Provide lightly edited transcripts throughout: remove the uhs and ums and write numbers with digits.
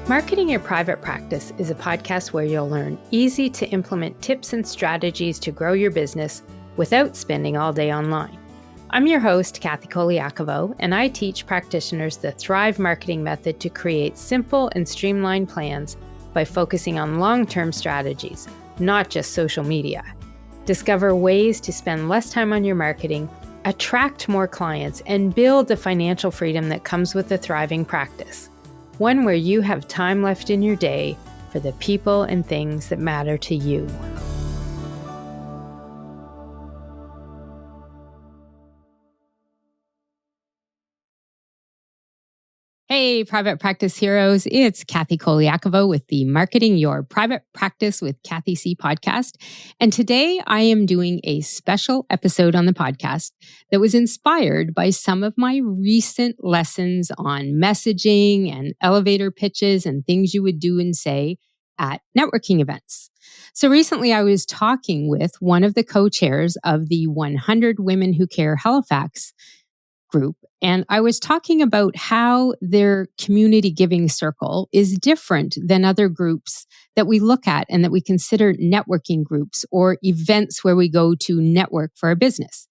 Marketing Your Private Practice is a podcast where you'll learn easy to implement tips and strategies to grow your business without spending all day online. I'm your host, Kathy Colaiacovo, and I teach practitioners the Thrive marketing method to create simple and streamlined plans by focusing on long-term strategies, not just social media. Discover ways to spend less time on your marketing, attract more clients, and build the financial freedom that comes with a thriving practice. One where you have time left in your day for the people and things that matter to you. Hey, private practice heroes. It's Kathy Colaiacovo with the Marketing Your Private Practice with Kathy C podcast. And today I am doing a special episode on the podcast that was inspired by some of my recent lessons on messaging and elevator pitches and things you would do and say at networking events. So recently I was talking with one of the co-chairs of the 100 Women Who Care Halifax group. And I was talking about how their community giving circle is different than other groups that we look at and that we consider networking groups or events where we go to network for our business.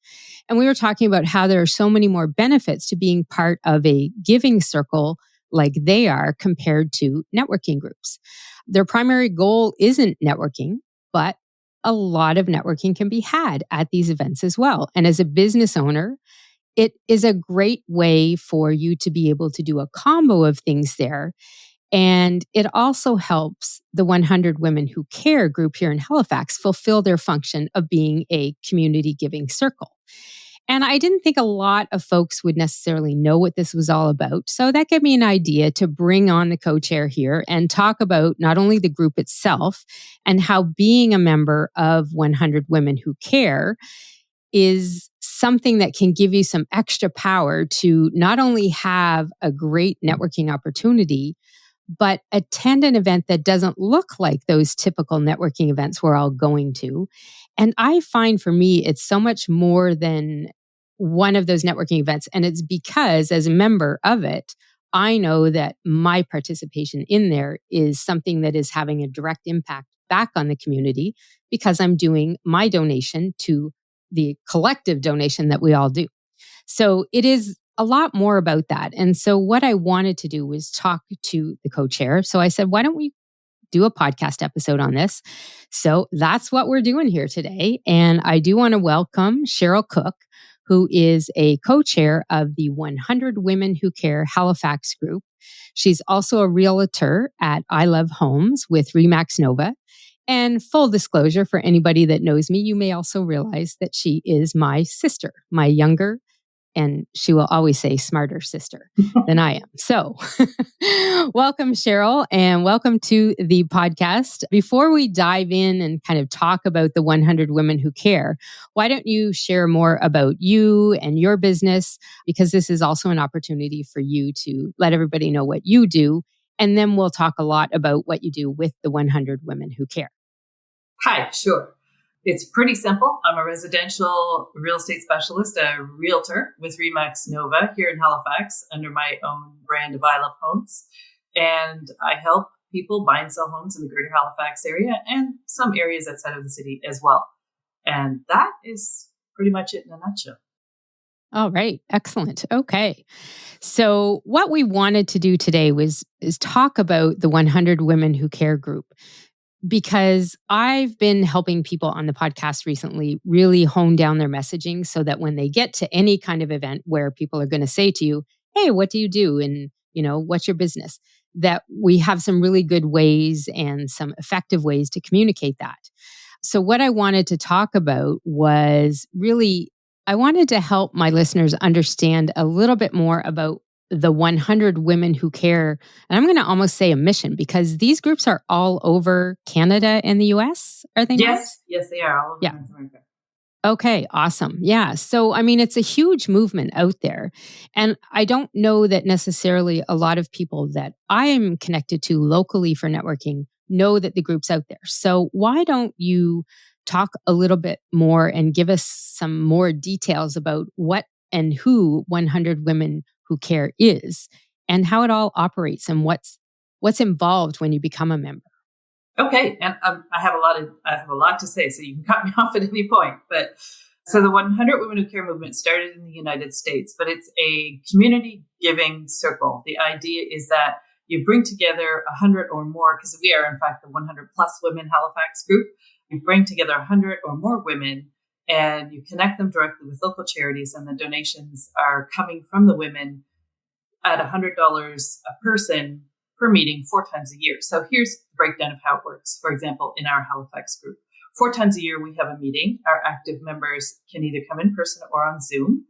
And we were talking about how there are so many more benefits to being part of a giving circle like they are compared to networking groups. Their primary goal isn't networking, but a lot of networking can be had at these events as well. And as a business owner, it is a great way for you to be able to do a combo of things there. And it also helps the 100 Women Who Care group here in Halifax fulfill their function of being a community giving circle. And I didn't think a lot of folks would necessarily know what this was all about. So that gave me an idea to bring on the co-chair here and talk about not only the group itself and how being a member of 100 Women Who Care is something that can give you some extra power to not only have a great networking opportunity, but attend an event that doesn't look like those typical networking events we're all going to. And I find for me, it's so much more than one of those networking events. And it's because as a member of it, I know that my participation in there is something that is having a direct impact back on the community because I'm doing my donation to the collective donation that we all do. So it is a lot more about that. And so what I wanted to do was talk to the co-chair. So I said, why don't we do a podcast episode on this? So that's what we're doing here today. And I do want to welcome Cheryl Cook, who is a co-chair of the 100 Women Who Care Halifax group. She's also a realtor at I Love Homes with Remax Nova. And full disclosure for anybody that knows me, you may also realize that she is my sister, my younger, and she will always say smarter sister than I am. So welcome, Cheryl, and welcome to the podcast. Before we dive in and kind of talk about the 100 Women Who Care, why don't you share more about you and your business? Because this is also an opportunity for you to let everybody know what you do. And then we'll talk a lot about what you do with the 100 Women Who Care. Hi, sure. It's pretty simple. I'm a residential real estate specialist, a realtor with Remax Nova here in Halifax under my own brand of I Love Homes. And I help people buy and sell homes in the greater Halifax area and some areas outside of the city as well. And that is pretty much it in a nutshell. All right. Excellent. Okay. So what we wanted to do today is talk about the 100 Women Who Care group, because I've been helping people on the podcast recently really hone down their messaging so that when they get to any kind of event where people are going to say to you, hey, what do you do? And, what's your business? That we have some really good ways and some effective ways to communicate that. So what I wanted to talk about was really I wanted to help my listeners understand a little bit more about the 100 Women Who Care. And I'm going to almost say a mission because these groups are all over Canada and the US. Are they not? Yes, they are. All over North America. Okay, awesome. Yeah. So, it's a huge movement out there. And I don't know that necessarily a lot of people that I am connected to locally for networking know that the group's out there. So why don't you talk a little bit more and give us some more details about what and who 100 Women Who Care is and how it all operates and what what's involved when you become a member? Okay, and I have a lot to say, so you can cut me off at any point. But so the 100 Women Who Care movement started in the United States, but it's a community giving circle. The idea is that you bring together 100 or more, because we are in fact the 100 plus women Halifax group. You bring together 100 or more women, and you connect them directly with local charities, and the donations are coming from the women at $100 a person per meeting 4 times a year. So here's the breakdown of how it works. For example, in our Halifax group, 4 times a year we have a meeting. Our active members can either come in person or on Zoom.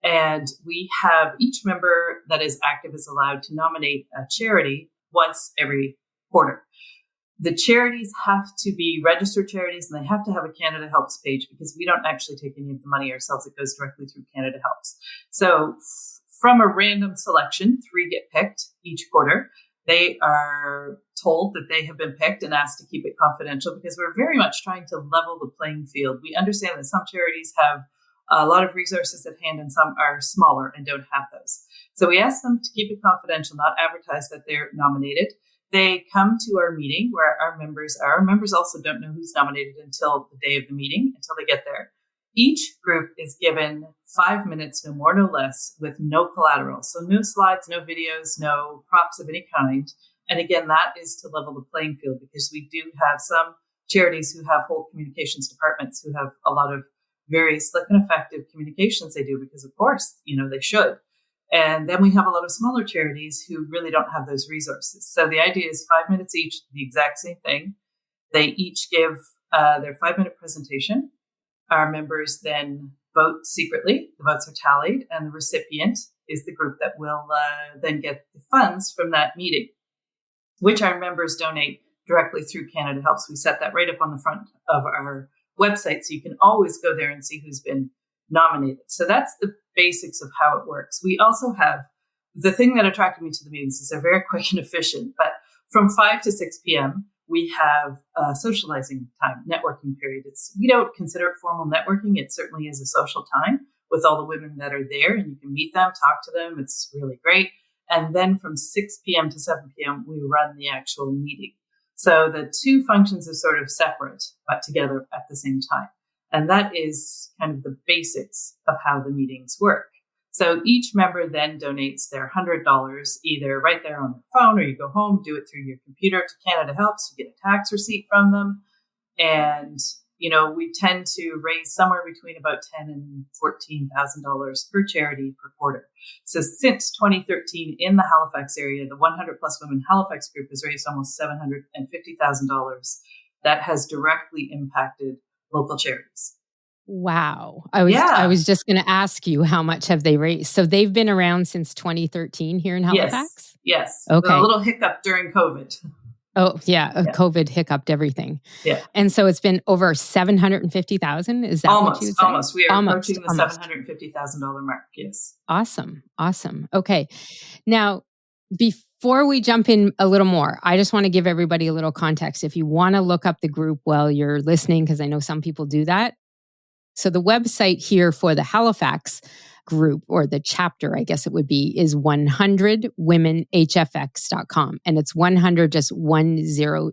And we have each member that is active is allowed to nominate a charity once every quarter. The charities have to be registered charities, and they have to have a Canada Helps page, because we don't actually take any of the money ourselves. It goes directly through Canada Helps. So from a random selection, 3 get picked each quarter. They are told that they have been picked and asked to keep it confidential, because we're very much trying to level the playing field. We understand that some charities have a lot of resources at hand and some are smaller and don't have those. So we ask them to keep it confidential, not advertise that they're nominated. They come to our meeting where our members are. Our members also don't know who's nominated until the day of the meeting, until they get there. Each group is given 5 minutes, no more, no less, with no collateral. So no slides, no videos, no props of any kind. And again, that is to level the playing field, because we do have some charities who have whole communications departments who have a lot of very slick and effective communications they do, because of course, they should. And then we have a lot of smaller charities who really don't have those resources. So the idea is 5 minutes each, the exact same thing. They each give their 5-minute presentation. Our members then vote secretly. The votes are tallied, and the recipient is the group that will then get the funds from that meeting, which our members donate directly through Canada Helps. We set that right up on the front of our website, so you can always go there and see who's been nominated. So that's the basics of how it works. We also have the thing that attracted me to the meetings is they're very quick and efficient, but from 5 to 6 p.m., we have a socializing time, networking period. We don't consider it formal networking. It certainly is a social time with all the women that are there, and you can meet them, talk to them. It's really great. And then from 6 p.m. to 7 p.m., we run the actual meeting. So the 2 functions are sort of separate, but together at the same time. And that is kind of the basics of how the meetings work. So each member then donates their $100 either right there on their phone, or you go home, do it through your computer to Canada Helps. You get a tax receipt from them. And, we tend to raise somewhere between about $10,000 and $14,000 per charity per quarter. So since 2013 in the Halifax area, the 100 Plus Women Halifax group has raised almost $750,000 that has directly impacted local charities. Wow. I was just going to ask you, how much have they raised? So they've been around since 2013 here in Halifax? Yes. Okay. A little hiccup during COVID. Oh, yeah. COVID hiccuped everything. Yeah. And so it's been over 750,000. Is that what you would say? Almost. We are approaching the $750,000 mark. Yes. Awesome. Okay. Now, before we jump in a little more, I just want to give everybody a little context. If you want to look up the group while you're listening, because I know some people do that. So the website here for the Halifax group, or the chapter, I guess it would be, is 100womenhfx.com. And it's 100, just 100.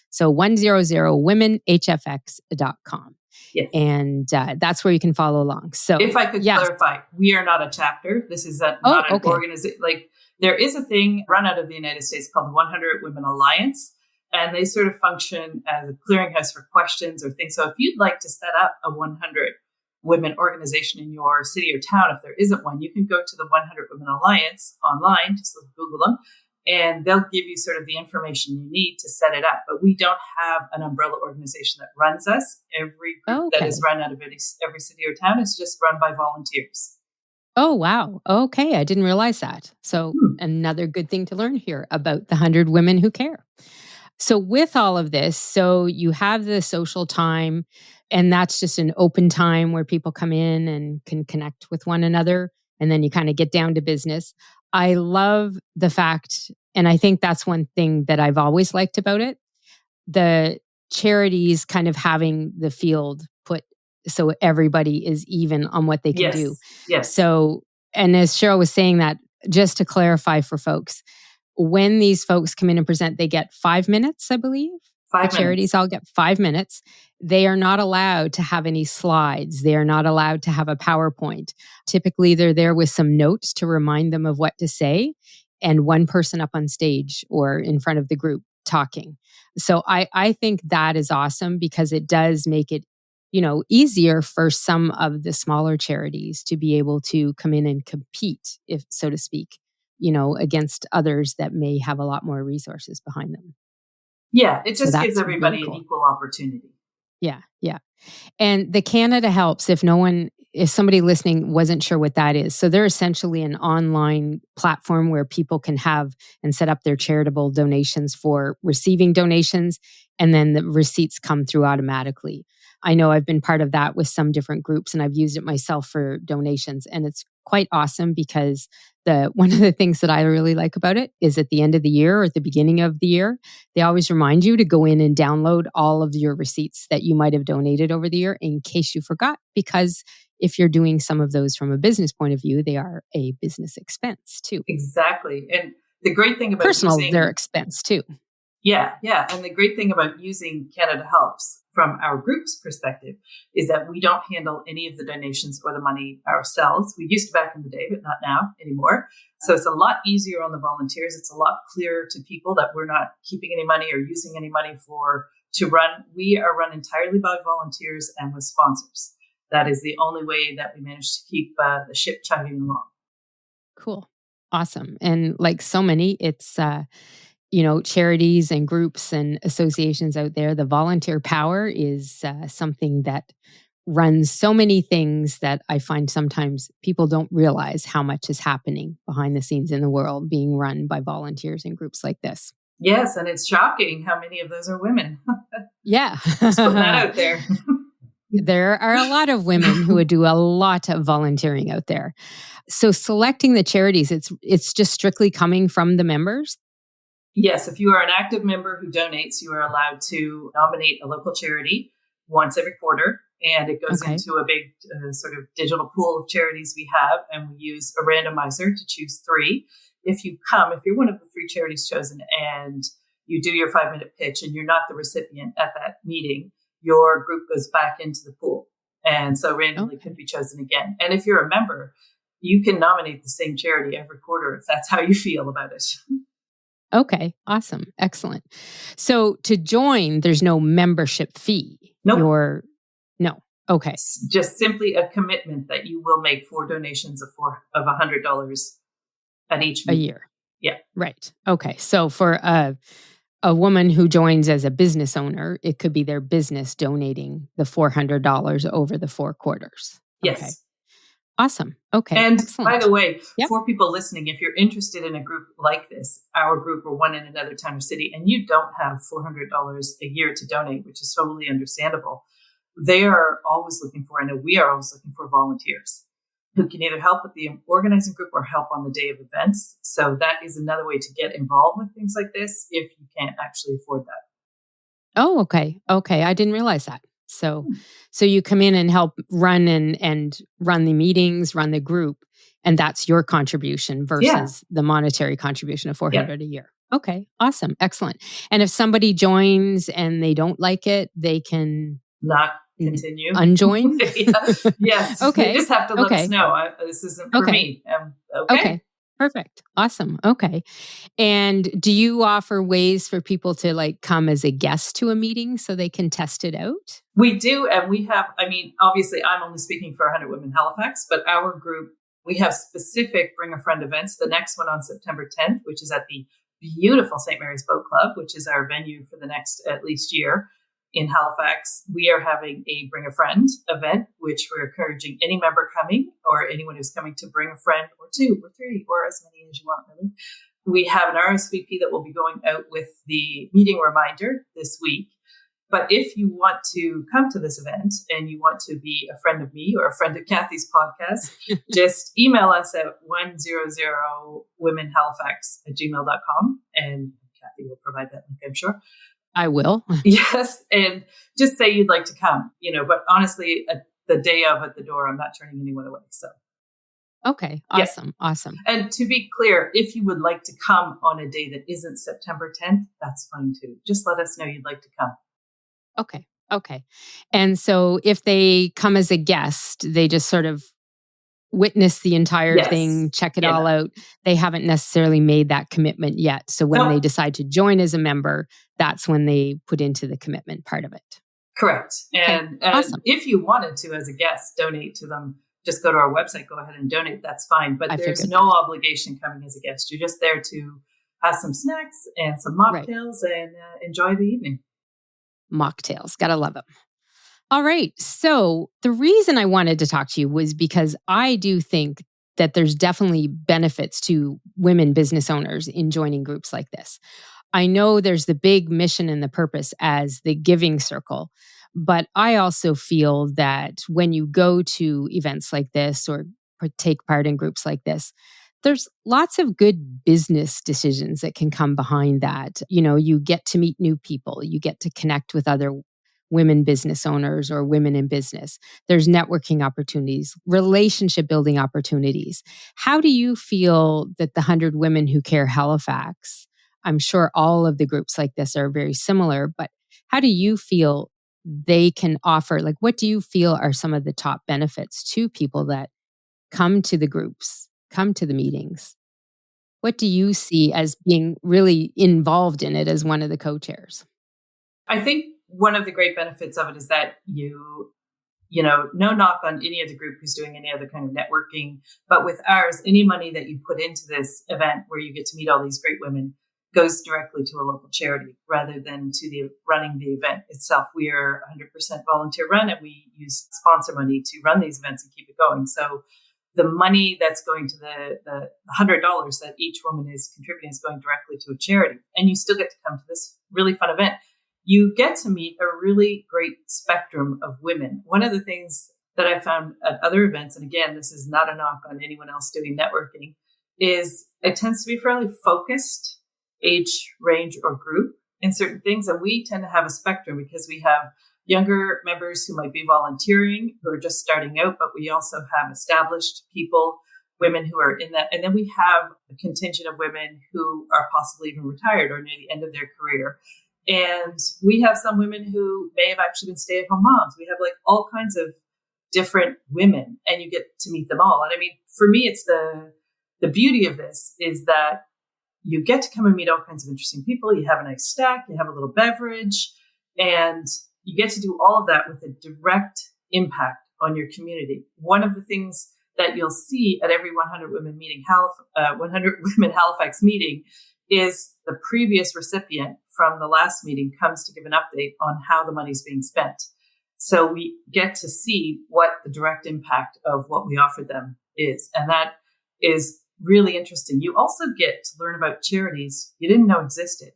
So 100womenhfx.com. Yes. And that's where you can follow along. So if I could clarify, we are not a chapter. This is not an organization. Like, there is a thing run out of the United States called the 100 Women Alliance. And they sort of function as a clearinghouse for questions or things. So if you'd like to set up a 100 women organization in your city or town, if there isn't one, you can go to the 100 Women Alliance online, just Google them, and they'll give you sort of the information you need to set it up. But we don't have an umbrella organization that runs us. Every group that is run out of every city or town is just run by volunteers. Oh, wow. Okay. I didn't realize that. So another good thing to learn here about the 100 Women Who Care. So with all of this, so you have the social time, and that's just an open time where people come in and can connect with one another, and then you kind of get down to business. I love the fact, and I think that's one thing that I've always liked about it, the charities kind of having the field put so everybody is even on what they can do. Yes. So, and as Cheryl was saying that, just to clarify for folks, when these folks come in and present, they get 5 minutes, I believe. The 5 charities minutes. all get 5 minutes. They are not allowed to have any slides. They are not allowed to have a PowerPoint. Typically, they're there with some notes to remind them of what to say, and one person up on stage or in front of the group talking. So I think that is awesome because it does make it, easier for some of the smaller charities to be able to come in and compete, if so to speak, against others that may have a lot more resources behind them. Yeah, it So just gives that's really everybody an cool. equal opportunity. Yeah, yeah. And the Canada Helps, if somebody listening wasn't sure what that is. So they're essentially an online platform where people can have and set up their charitable donations for receiving donations, and then the receipts come through automatically. I know I've been part of that with some different groups, and I've used it myself for donations, and it's quite awesome because one of the things that I really like about it is at the end of the year or at the beginning of the year, they always remind you to go in and download all of your receipts that you might have donated over the year in case you forgot, because if you're doing some of those from a business point of view, they are a business expense too. Exactly. And the great thing about Personal, their expense too. Yeah. And the great thing about using Canada Helps from our group's perspective is that we don't handle any of the donations or the money ourselves. We used to back in the day, but not now anymore. So it's a lot easier on the volunteers. It's a lot clearer to people that we're not keeping any money or using any money to run. We are run entirely by volunteers and with sponsors. That is the only way that we manage to keep the ship chugging along. Cool. Awesome. And like so many, it's charities and groups and associations out there, the volunteer power is something that runs so many things that I find sometimes people don't realize how much is happening behind the scenes in the world being run by volunteers and groups like this. Yes, and it's shocking how many of those are women. Yeah. Just putting that out there. There are a lot of women who would do a lot of volunteering out there. So selecting the charities, it's just strictly coming from the members? Yes, if you are an active member who donates, you are allowed to nominate a local charity once every quarter. And it goes into a big sort of digital pool of charities we have. And we use a randomizer to choose 3. If you're one of the 3 charities chosen and you do your 5-minute pitch and you're not the recipient at that meeting, your group goes back into the pool. And so randomly could be chosen again. And if you're a member, you can nominate the same charity every quarter if that's how you feel about it. Okay, awesome. Excellent. So to join, there's no membership fee. Nope. No. Okay. It's just simply a commitment that you will make 4 donations of $100 at each meeting. A year. Yeah. Right. Okay. So for a woman who joins as a business owner, it could be their business donating the $400 over the 4 quarters. Yes. Okay. Awesome. Okay. And excellent. By the way, for people listening, if you're interested in a group like this, our group or one in another town or city, and you don't have $400 a year to donate, which is totally understandable, they are always looking for, I know we are always looking for volunteers who can either help with the organizing group or help on the day of events. So that is another way to get involved with things like this if you can't actually afford that. Oh, okay. Okay. I didn't realize that. So you come in and help run and run the meetings, run the group, and that's your contribution versus the monetary contribution of $400 a year. Okay. Awesome. Excellent. And if somebody joins and they don't like it, they can not continue. Unjoin? Yes. Okay. You just have to let us know. This isn't for me. Okay. Perfect. Awesome. Okay. And do you offer ways for people to come as a guest to a meeting so they can test it out? We do. And we have, obviously I'm only speaking for 100 Women Halifax, but our group, we have specific Bring a Friend events. The next one on September 10th, which is at the beautiful St. Mary's Boat Club, which is our venue for the next at least year in Halifax. We are having a Bring a Friend event, which we're encouraging any member coming or anyone who's coming to bring a friend or 2 or 3 or as many as you want, really. We have an RSVP that will be going out with the meeting reminder this week. But if you want to come to this event and you want to be a friend of me or a friend of Kathy's podcast, just email us at 100womenhalifax@gmail.com and Kathy will provide that link, I'm sure. I will. Yes. And just say you'd like to come, but honestly, at the day of at the door, I'm not turning anyone away. So Okay. Yeah. Awesome. Awesome. And to be clear, if you would like to come on a day that isn't September 10th, that's fine too. Just let us know you'd like to come. Okay. Okay. And so if they come as a guest, they just sort of witness the entire Yes. thing, check it Yeah. all out. They haven't necessarily made that commitment yet. So when they No, decide to join as a member, that's when they put into the commitment part of it. correct. Okay. And Awesome. if you wanted to, as a guest, donate to them, just go to our website, go ahead and donate. That's fine. But I there's figured no that. obligation coming as a guest. You're just there to have some snacks and some Right. mocktails and enjoy the evening. Mocktails. Gotta love them. All right. So the reason I wanted to talk to you was because I do think that there's definitely benefits to women business owners in joining groups like this. I know there's the big mission and the purpose as the giving circle, but I also feel that when you go to events like this or take part in groups like this, there's lots of good business decisions that can come behind that. You know, you get to meet new people, you get to connect with other women business owners or women in business. There's networking opportunities, relationship building opportunities. How do you feel that the 100 Women Who Care Halifax, I'm sure all of the groups like this are very similar, but how do you feel they can offer? Like, what do you feel are some of the top benefits to people that come to the groups, come to the meetings? What do you see as being really involved in it as one of the co-chairs? I think one of the great benefits of it is that no knock on any other group who's doing any other kind of networking, but with ours, any money that you put into this event where you get to meet all these great women goes directly to a local charity rather than to the running the event itself. We are 100% volunteer run, and we use sponsor money to run these events and keep it going. So the money that's going to the $100 that each woman is contributing is going directly to a charity, and you still get to come to this really fun event. You get to meet a really great spectrum of women. One of the things that I found at other events, and again, this is not a knock on anyone else doing networking, is it tends to be fairly focused age range or group in certain things. And we tend to have a spectrum because we have younger members who might be volunteering, who are just starting out, but we also have established people, women who are in that. And then we have a contingent of women who are possibly even retired or near the end of their career. And we have some women who may have actually been stay-at-home moms. We have like all kinds of different women, and you get to meet them all. And I mean, for me, it's the beauty of this is that you get to come and meet all kinds of interesting people. You have a nice snack, you have a little beverage, and you get to do all of that with a direct impact on your community. One of the things that you'll see at every 100 Women meeting, 100 Women Halifax meeting, is the previous recipient from the last meeting comes to give an update on how the money's being spent. So we get to see what the direct impact of what we offer them is. And that is really interesting. You also get to learn about charities you didn't know existed.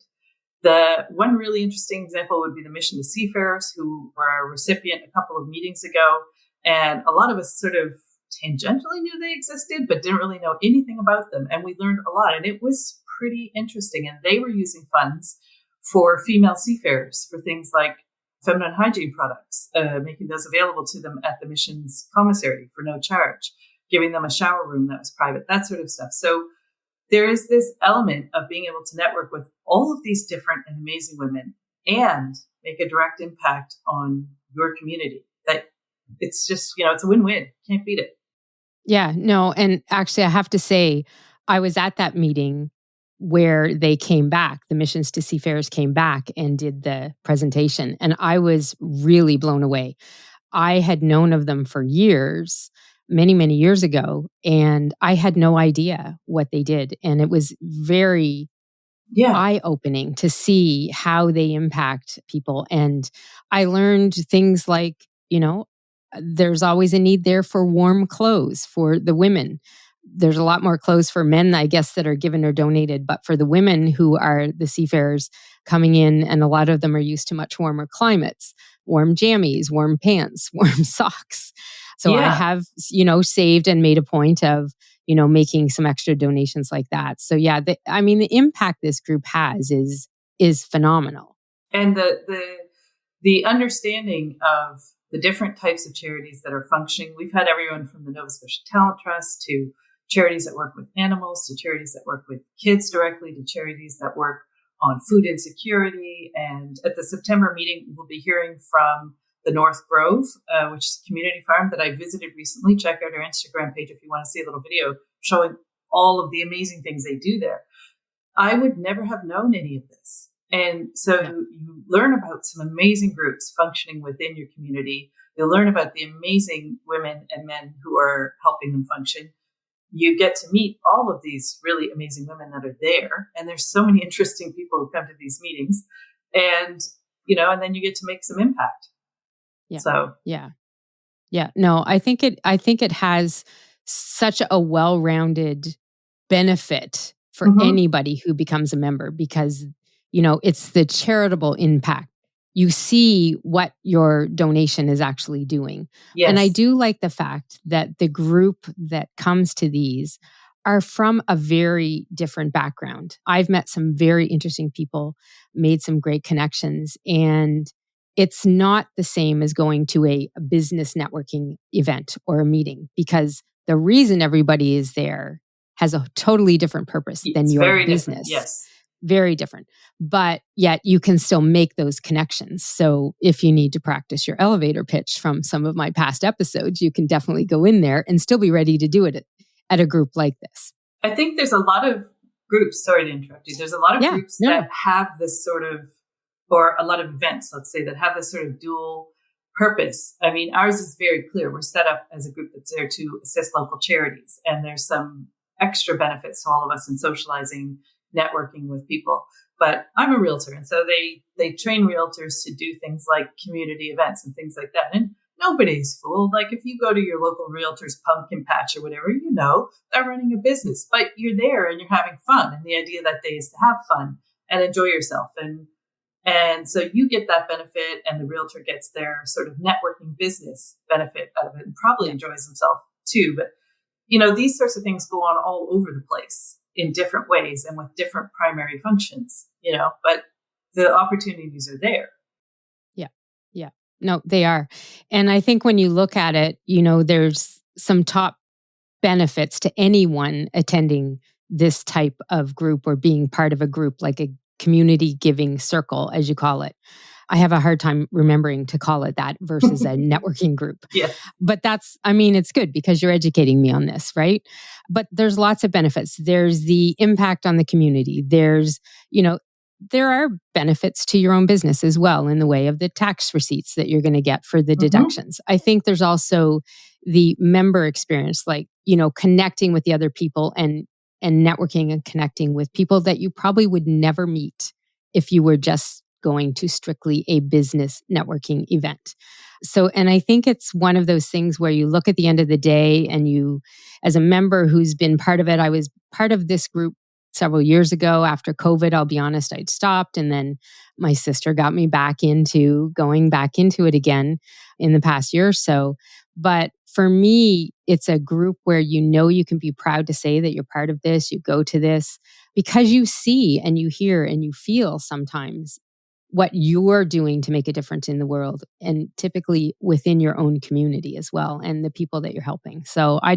The one really interesting example would be the Mission to Seafarers, who were a recipient a couple of meetings ago. And a lot of us sort of tangentially knew they existed, but didn't really know anything about them. And we learned a lot. And it was pretty interesting. And they were using funds for female seafarers for things like feminine hygiene products, making those available to them at the mission's commissary for no charge, giving them a shower room that was private, that sort of stuff. So there is this element of being able to network with all of these different and amazing women and make a direct impact on your community. That it's just, it's a win-win. Can't beat it. Yeah, no. And actually, I have to say, I was at that meeting where they came back, the Missions to Seafarers came back and did the presentation. And I was really blown away. I had known of them for years, many, many years ago, and I had no idea what they did. And it was very eye-opening to see how they impact people. And I learned things like, there's always a need there for warm clothes for the women. There's a lot more clothes for men, I guess, that are given or donated. But for the women who are the seafarers coming in, and a lot of them are used to much warmer climates, warm jammies, warm pants, warm socks. So I have, saved and made a point of, making some extra donations like that. So yeah, the impact this group has is phenomenal. And the understanding of the different types of charities that are functioning. We've had everyone from the Nova Scotia Talent Trust to charities that work with animals, to charities that work with kids directly, to charities that work on food insecurity. And at the September meeting, we'll be hearing from the North Grove, which is a community farm that I visited recently. Check out our Instagram page if you want to see a little video showing all of the amazing things they do there. I would never have known any of this. And so you learn about some amazing groups functioning within your community. You'll learn about the amazing women and men who are helping them function. You get to meet all of these really amazing women that are there. And there's so many interesting people who come to these meetings. And, and then you get to make some impact. Yeah. So, yeah. No, I think it has such a well-rounded benefit for anybody who becomes a member because, it's the charitable impact. You see what your donation is actually doing. yes. And I do like the fact that the group that comes to these are from a very different background. I've met some very interesting people, made some great connections, and it's not the same as going to a business networking event or a meeting because the reason everybody is there has a totally different purpose than your very business. Different. Yes. Very different. But yet you can still make those connections. So if you need to practice your elevator pitch from some of my past episodes, you can definitely go in there and still be ready to do it at a group like this. I think there's a lot of groups, sorry to interrupt you, there's a lot of groups that have this sort of, or a lot of events, let's say, that have this sort of dual purpose. I mean, ours is very clear. We're set up as a group that's there to assist local charities. And there's some extra benefits to all of us in socializing, networking with people. But I'm a realtor. And so they train realtors to do things like community events and things like that. And nobody's fooled. Like if you go to your local realtor's pumpkin patch or whatever, they're running a business, but you're there and you're having fun. And the idea that day is to have fun and enjoy yourself. And so you get that benefit and the realtor gets their sort of networking business benefit out of it and probably enjoys himself too. But, these sorts of things go on all over the place in different ways and with different primary functions, but the opportunities are there. Yeah. No, they are. And I think when you look at it, there's some top benefits to anyone attending this type of group or being part of a group like a community giving circle, as you call it. I have a hard time remembering to call it that versus a networking group. Yeah. But it's good because you're educating me on this, right? But there's lots of benefits. There's the impact on the community. There's, there are benefits to your own business as well in the way of the tax receipts that you're going to get for the deductions. I think there's also the member experience, like, connecting with the other people and networking and connecting with people that you probably would never meet if you were just going to strictly a business networking event. So, and I think it's one of those things where you look at the end of the day and you, as a member who's been part of it, I was part of this group several years ago after COVID. I'll be honest, I'd stopped. And then my sister got me going back into it again in the past year or so. But for me, it's a group where you can be proud to say that you're part of this. You go to this because you see and you hear and you feel sometimes what you're doing to make a difference in the world and typically within your own community as well and the people that you're helping. So I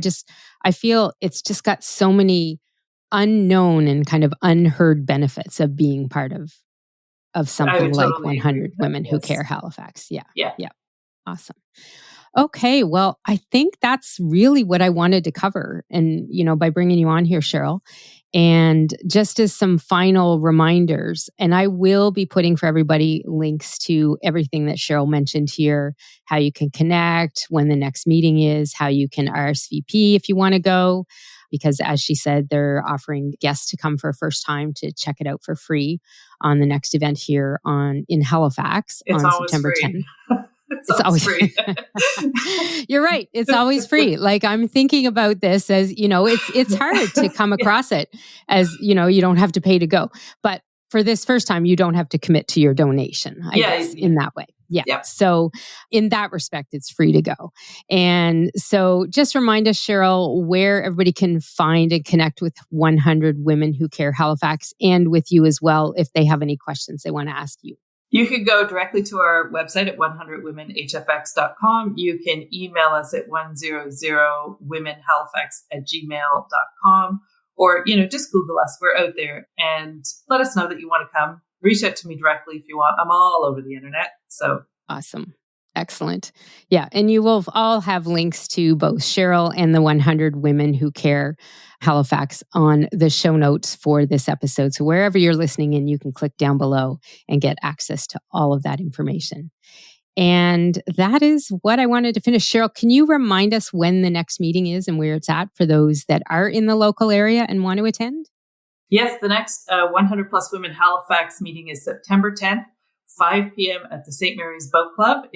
feel it's just got so many unknown and kind of unheard benefits of being part of something like totally 100 Women Who Care Halifax. Yeah. Awesome. Okay. Well, I think that's really what I wanted to cover. And, by bringing you on here, Cheryl, and just as some final reminders, and I will be putting for everybody links to everything that Cheryl mentioned here, how you can connect, when the next meeting is, how you can RSVP if you want to go, because as she said, they're offering guests to come for a first time to check it out for free on the next event here in Halifax on September 10th. It's always free. You're right. It's always free. Like I'm thinking about this as, it's hard to come across it as, you don't have to pay to go. But for this first time, you don't have to commit to your donation, I guess, in that way. Yeah. So in that respect, it's free to go. And so just remind us, Cheryl, where everybody can find and connect with 100 Women Who Care Halifax and with you as well if they have any questions they want to ask you. You can go directly to our website at 100womenhfx.com. You can email us at 100womenhalifax@gmail.com, or, just Google us. We're out there, and let us know that you want to come. Reach out to me directly if you want. I'm all over the internet. So awesome. Excellent. Yeah. And you will all have links to both Cheryl and the 100 Women Who Care Halifax on the show notes for this episode. So wherever you're listening in, you can click down below and get access to all of that information. And that is what I wanted to finish. Cheryl, can you remind us when the next meeting is and where it's at for those that are in the local area and want to attend? Yes, the next 100 Plus Women Halifax meeting is September 10th. 5 p.m. at the St. Mary's Boat Club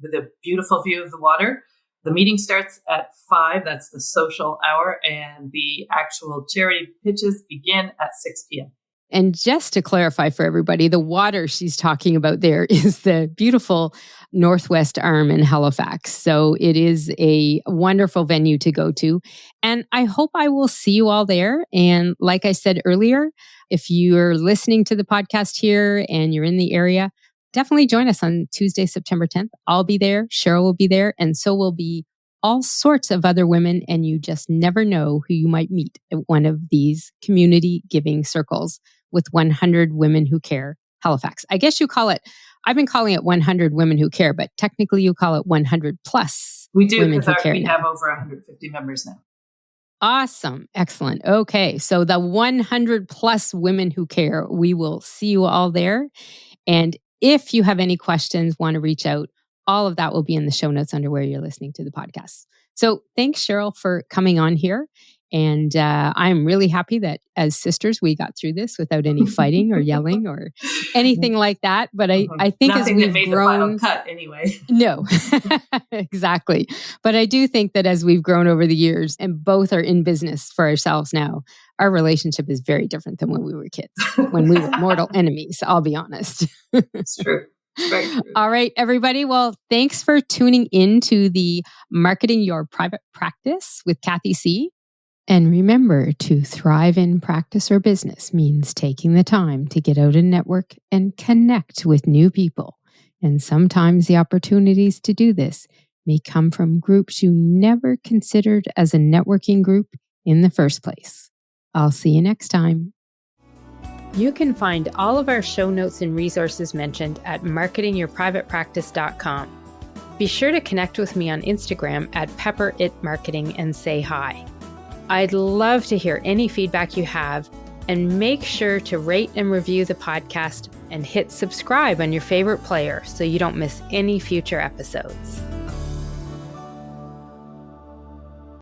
with a beautiful view of the water. The meeting starts at 5. That's the social hour. And the actual charity pitches begin at 6 p.m. And just to clarify for everybody, the water she's talking about there is the beautiful Northwest Arm in Halifax. So it is a wonderful venue to go to. And I hope I will see you all there. And like I said earlier, if you're listening to the podcast here and you're in the area, definitely join us on Tuesday, September 10th. I'll be there. Cheryl will be there. And so will be all sorts of other women. And you just never know who you might meet at one of these community giving circles with 100 Women Who Care Halifax. I guess you call it, I've been calling it 100 Women Who Care, but technically you call it 100 plus. We do, because we have over 150 members now. Awesome. Excellent. Okay. So the 100 plus Women Who Care, we will see you all there. And if you have any questions, want to reach out, all of that will be in the show notes under where you're listening to the podcast. So thanks, Cheryl, for coming on here. And I'm really happy that as sisters, we got through this without any fighting or yelling or anything like that. But I think nothing as we've that made grown, the final cut anyway. No, exactly. But I do think that as we've grown over the years and both are in business for ourselves now, our relationship is very different than when we were kids, when we were mortal enemies, I'll be honest. It's true. Very true. All right, everybody. Well, thanks for tuning in to the Marketing Your Private Practice with Kathy C. And remember, to thrive in practice or business means taking the time to get out and network and connect with new people. And sometimes the opportunities to do this may come from groups you never considered as a networking group in the first place. I'll see you next time. You can find all of our show notes and resources mentioned at marketingyourprivatepractice.com. Be sure to connect with me on Instagram at pepperitmarketing and say hi. I'd love to hear any feedback you have, and make sure to rate and review the podcast and hit subscribe on your favorite player so you don't miss any future episodes.